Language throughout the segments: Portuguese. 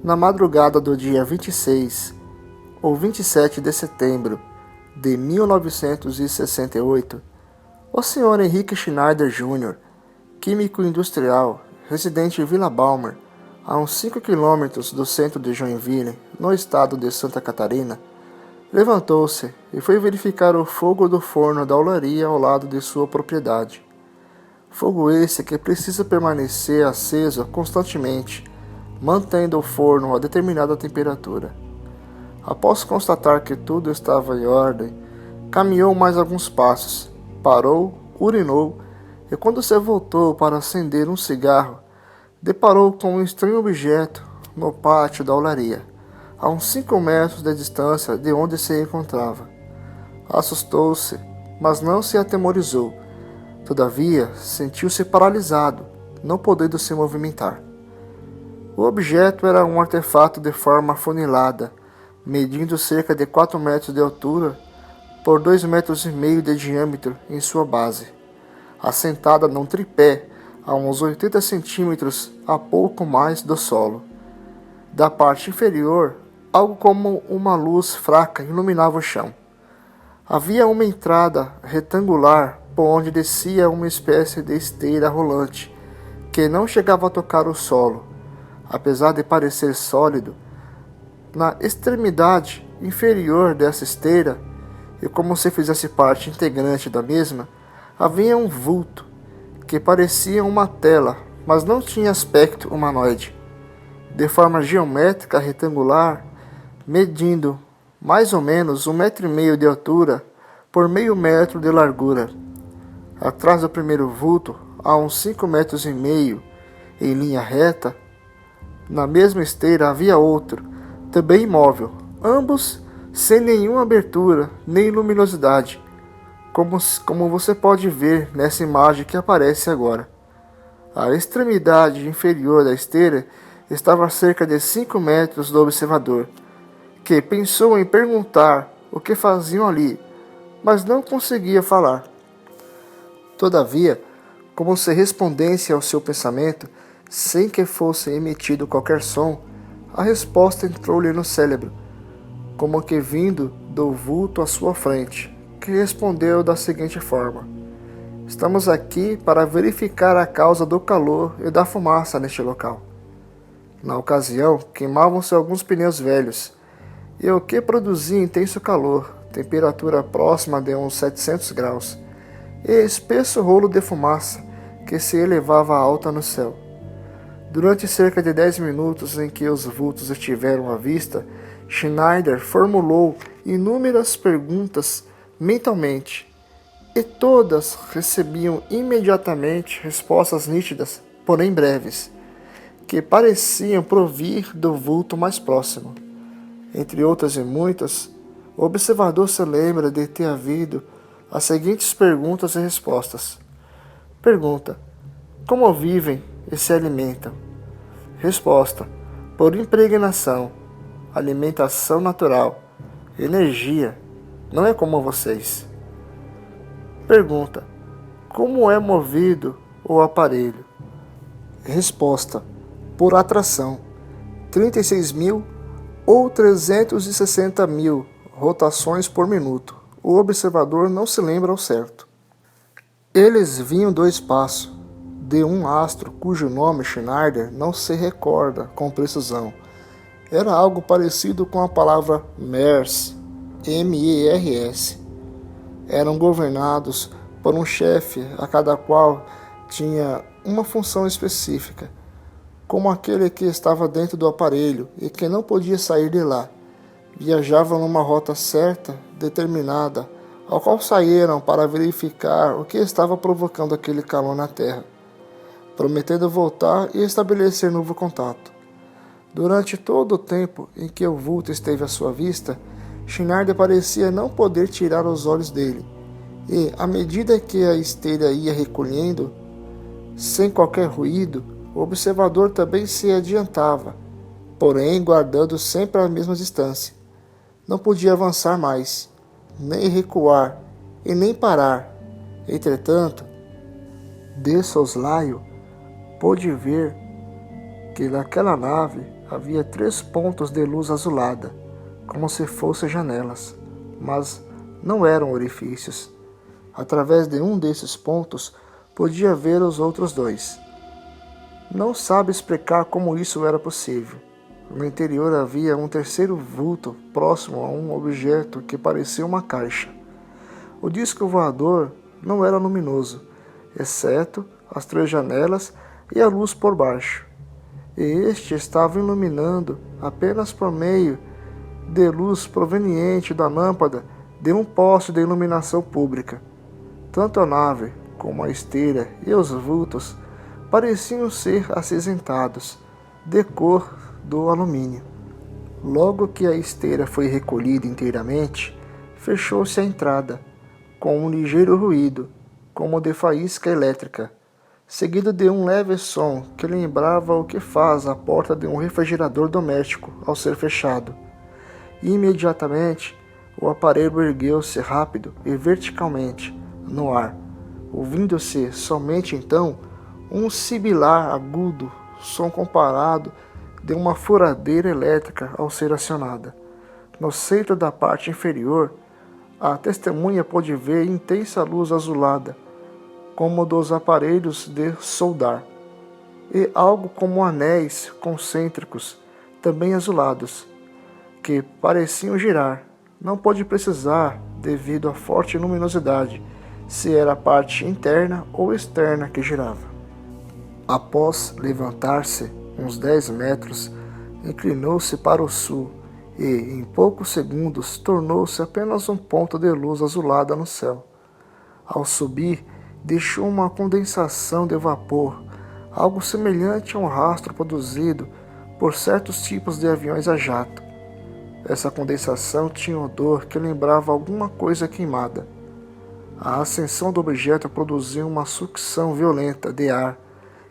Na madrugada do dia 26 ou 27 de setembro de 1968, o Sr. Henrique Schneider Jr., químico industrial, residente em Vila Balmer, a uns 5 quilômetros do centro de Joinville, no estado de Santa Catarina, levantou-se e foi verificar o fogo do forno da olaria ao lado de sua propriedade. Fogo esse que precisa permanecer aceso constantemente, mantendo o forno a determinada temperatura. Após constatar que tudo estava em ordem, caminhou mais alguns passos, parou, urinou e quando se voltou para acender um cigarro, deparou com um estranho objeto no pátio da olaria, a uns 5 metros de distância de onde se encontrava. Assustou-se, mas não se atemorizou. Todavia, sentiu-se paralisado, não podendo se movimentar. O objeto era um artefato de forma afunilada, medindo cerca de 4 metros de altura por 2,5 metros de diâmetro em sua base, assentada num tripé a uns 80 centímetros a pouco mais do solo. Da parte inferior, algo como uma luz fraca iluminava o chão. Havia uma entrada retangular por onde descia uma espécie de esteira rolante, que não chegava a tocar o solo. Apesar de parecer sólido, na extremidade inferior dessa esteira, e como se fizesse parte integrante da mesma, havia um vulto, que parecia uma tela, mas não tinha aspecto humanoide. De forma geométrica retangular, medindo mais ou menos 1,5 metro de altura por meio metro de largura. Atrás do primeiro vulto, a uns 5,5 metros, em linha reta, na mesma esteira havia outro, também imóvel, ambos sem nenhuma abertura nem luminosidade, como você pode ver nessa imagem que aparece agora. A extremidade inferior da esteira estava a cerca de 5 metros do observador, que pensou em perguntar o que faziam ali, mas não conseguia falar. Todavia, como se respondesse ao seu pensamento, sem que fosse emitido qualquer som, a resposta entrou-lhe no cérebro, como que vindo do vulto à sua frente, que respondeu da seguinte forma: "Estamos aqui para verificar a causa do calor e da fumaça neste local." Na ocasião, queimavam-se alguns pneus velhos, e o que produzia intenso calor, temperatura próxima de uns 700 graus, e espesso rolo de fumaça que se elevava alta no céu. Durante cerca de 10 minutos em que os vultos estiveram à vista, Schneider formulou inúmeras perguntas mentalmente, e todas recebiam imediatamente respostas nítidas, porém breves, que pareciam provir do vulto mais próximo. Entre outras e muitas, o observador se lembra de ter havido as seguintes perguntas e respostas. Pergunta: como vivem e se alimentam? Resposta: por impregnação, alimentação natural, energia, não é como vocês. Pergunta: como é movido o aparelho? Resposta: por atração, 36.000 ou 360.000 rotações por minuto. O observador não se lembra ao certo. Eles vinham do espaço, de um astro cujo nome Schneider não se recorda com precisão. Era algo parecido com a palavra MERS, M-E-R-S. Eram governados por um chefe a cada qual tinha uma função específica, como aquele que estava dentro do aparelho e que não podia sair de lá. Viajavam numa rota certa, determinada, ao qual saíram para verificar o que estava provocando aquele calor na Terra, prometendo voltar e estabelecer novo contato. Durante todo o tempo em que o vulto esteve à sua vista, Schneider parecia não poder tirar os olhos dele, e, à medida que a esteira ia recolhendo, sem qualquer ruído, o observador também se adiantava, porém guardando sempre a mesma distância. Não podia avançar mais, nem recuar, e nem parar. Entretanto, de soslaio, pôde ver que naquela nave havia 3 pontos de luz azulada, como se fossem janelas, mas não eram orifícios. Através de um desses pontos, podia ver os outros 2. Não sabe explicar como isso era possível. No interior havia um terceiro vulto próximo a um objeto que parecia uma caixa. O disco voador não era luminoso, exceto as 3 janelas e a luz por baixo. E este estava iluminando apenas por meio de luz proveniente da lâmpada de um poste de iluminação pública. Tanto a nave como a esteira e os vultos pareciam ser acinzentados, de cor do alumínio. Logo que a esteira foi recolhida inteiramente, fechou-se a entrada, com um ligeiro ruído, como de faísca elétrica, seguido de um leve som que lembrava o que faz a porta de um refrigerador doméstico ao ser fechado. Imediatamente, o aparelho ergueu-se rápido e verticalmente no ar, ouvindo-se somente então um sibilar agudo, som comparado de uma furadeira elétrica ao ser acionada. No centro da parte inferior, a testemunha pôde ver intensa luz azulada, como dos aparelhos de soldar, e algo como anéis concêntricos, também azulados, que pareciam girar. Não pôde precisar, devido à forte luminosidade, se era a parte interna ou externa que girava. Após levantar-se uns 10 metros, inclinou-se para o sul e, em poucos segundos, tornou-se apenas um ponto de luz azulada no céu. Ao subir, deixou uma condensação de vapor, algo semelhante a um rastro produzido por certos tipos de aviões a jato. Essa condensação tinha odor que lembrava alguma coisa queimada. A ascensão do objeto produziu uma sucção violenta de ar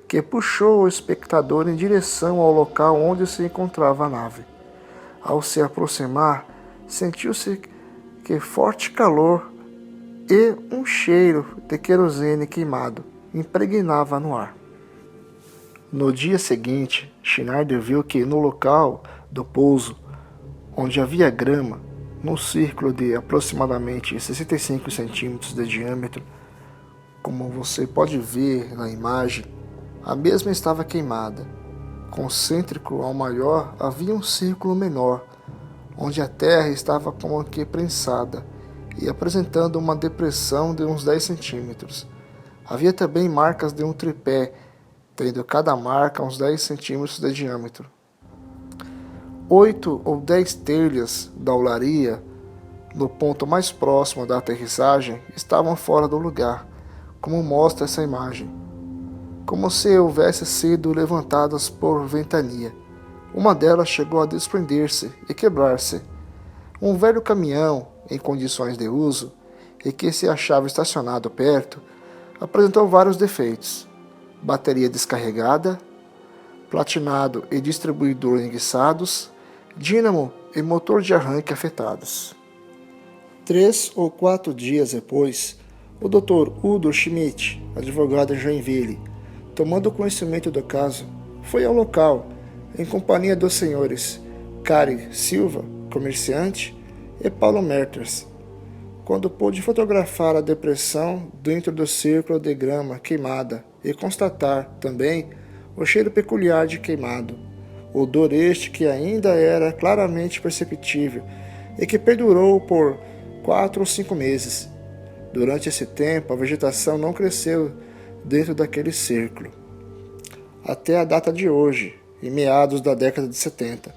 que puxou o espectador em direção ao local onde se encontrava a nave. Ao se aproximar, sentiu-se que forte calor e um cheiro de querosene queimado impregnava no ar. No dia seguinte, Schneider viu que no local do pouso, onde havia grama, num círculo de aproximadamente 65 centímetros de diâmetro, como você pode ver na imagem, a mesma estava queimada. Concêntrico ao maior havia um círculo menor, onde a terra estava como que prensada e apresentando uma depressão de uns 10 centímetros. Havia também marcas de um tripé, tendo cada marca uns 10 centímetros de diâmetro. 8 ou 10 telhas da olaria, no ponto mais próximo da aterrissagem, estavam fora do lugar, como mostra essa imagem, como se houvesse sido levantadas por ventania. Uma delas chegou a desprender-se e quebrar-se. Um velho caminhão, em condições de uso, e que se achava estacionado perto, apresentou vários defeitos: bateria descarregada, platinado e distribuidor enguiçados, dínamo e motor de arranque afetados. 3 ou 4 dias depois, o Dr. Udo Schmidt, advogado em Joinville, tomando conhecimento do caso, foi ao local, em companhia dos senhores Cari Silva, comerciante, e Paulo Mertens, quando pôde fotografar a depressão dentro do círculo de grama queimada e constatar, também, o cheiro peculiar de queimado, odor este que ainda era claramente perceptível e que perdurou por 4 ou 5 meses. Durante esse tempo, a vegetação não cresceu dentro daquele círculo. Até a data de hoje, em meados da década de 70,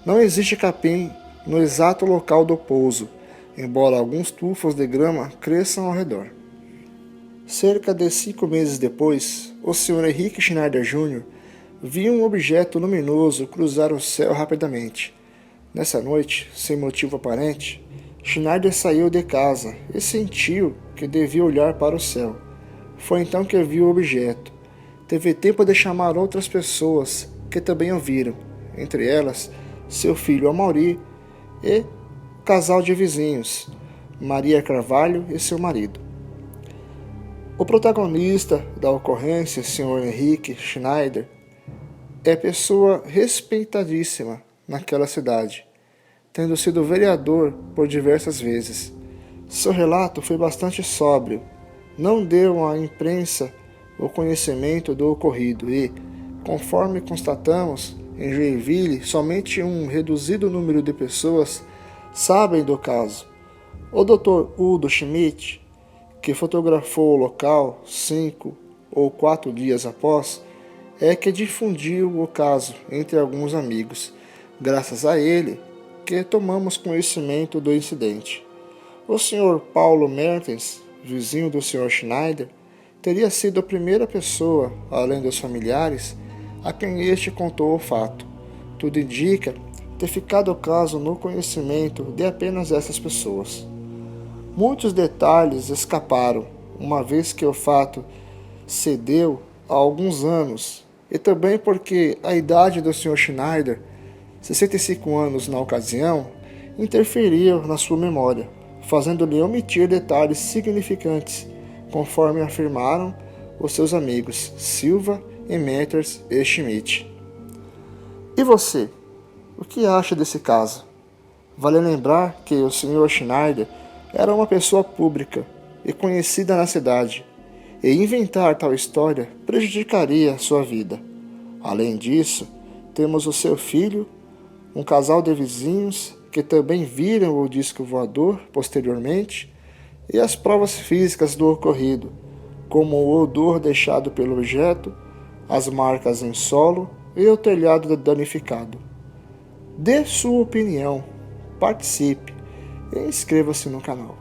não existe capim no exato local do pouso, embora alguns tufos de grama cresçam ao redor. Cerca de 5 meses depois, o Sr. Henrique Schneider Jr. viu um objeto luminoso cruzar o céu rapidamente. Nessa noite, sem motivo aparente, Schneider saiu de casa e sentiu que devia olhar para o céu. Foi então que viu o objeto. Teve tempo de chamar outras pessoas que também o viram, entre elas seu filho Amaury e casal de vizinhos, Maria Carvalho e seu marido. O protagonista da ocorrência, Sr. Henrique Schneider, é pessoa respeitadíssima naquela cidade, tendo sido vereador por diversas vezes. Seu relato foi bastante sóbrio, não deu à imprensa o conhecimento do ocorrido e, conforme constatamos, em Joinville somente um reduzido número de pessoas sabem do caso. O Dr. Udo Schmidt, que fotografou o local 5 ou 4 dias após, é que difundiu o caso entre alguns amigos. Graças a ele que tomamos conhecimento do incidente. O Sr. Paulo Mertens, vizinho do Sr. Schneider, teria sido a primeira pessoa, além dos familiares, a quem este contou o fato. Tudo indica ter ficado o caso no conhecimento de apenas essas pessoas. Muitos detalhes escaparam, uma vez que o fato cedeu há alguns anos, e também porque a idade do Sr. Schneider, 65 anos na ocasião, interferiu na sua memória, fazendo-lhe omitir detalhes significantes, conforme afirmaram os seus amigos Silva, Emeters e Schmidt. E você? O que acha desse caso? Vale lembrar que o Sr. Schneider era uma pessoa pública e conhecida na cidade, e inventar tal história prejudicaria sua vida. Além disso, temos o seu filho, um casal de vizinhos que também viram o disco voador posteriormente, e as provas físicas do ocorrido, como o odor deixado pelo objeto, as marcas em solo e o telhado danificado. Dê sua opinião, participe e inscreva-se no canal.